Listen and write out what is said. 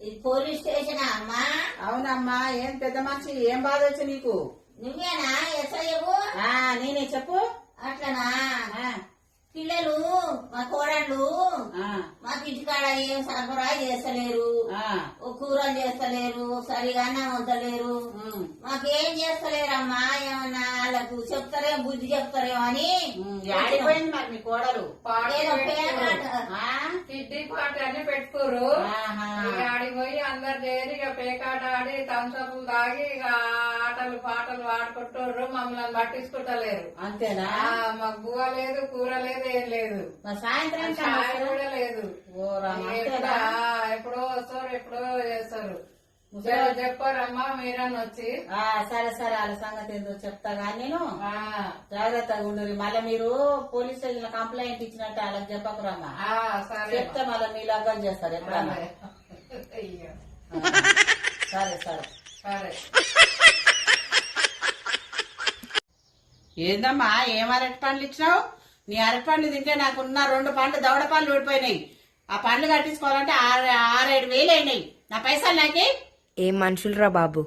ఇది police station అమ్మా? అవునమ్మా. ఏం పెద్ద మనిషి, ఏం బాధ వచ్చి నీకు? నువ్వేనా ఎస్ఐవు? నేనే, చెప్పు. అట్లనా? పిల్లలు మా కోడళ్ళు మాకు ఇంటికాడ ఏం సరఫరా చేస్తలేరు, ఓ కూరలు చేస్తలేరు, సరిగా అన్నం వండలేరు, మాకేం చేస్తలేరమ్మా. ఏమన్నా వాళ్ళకు చెప్తారే బుద్ధి చెప్తారేమో అని. ఆడిపోయింది మరి మీ కోడలు. కిడ్నీ పార్టీ అని పెట్టుకోరు. ఆడిపోయి అందరు చేరి ఇక పేకాట ఆడి థమ్సప్లు తాగి ఇక ఆటలు పాటలు ఆడుకుంటారు. మమ్మల్ని పట్టించుకుంటలేరు. అంతేనా? మాకు బువ్వ లేదు, కూర లేదు, ఏం లేదు. సాయంత్రం కూడా లేదు. ఎప్పుడో వస్తారు, ఎప్పుడో చేస్తారు. చెప్పారమ్మా మీరన్నా వచ్చి. సరే సరే, వాళ్ళ సంగతి ఏందో చెప్తా గానీ నేను. జాగ్రత్తగా ఉండు. మళ్ళీ మీరు పోలీస్ స్టేషన్ లో కంప్లైంట్ ఇచ్చినట్టు వాళ్ళకి చెప్పకురమ్మా. చెప్తే మళ్ళీ మీ లగ్గం చేస్తారు ఎప్పుడన్నా. సరే సరే సరే. ఏందమ్మా, ఏం అరటి పండ్లు ఇచ్చినావు? నీ అరటి పండ్లు తింటే నాకున్న 2 పండ్లు దవడ పండ్లు ఊడిపోయినాయి. ఆ పండ్లు కట్టించుకోవాలంటే 6-7 వేలు అయినాయి. నా పైసలు నాకే. ఏం మనుషులరా బాబు.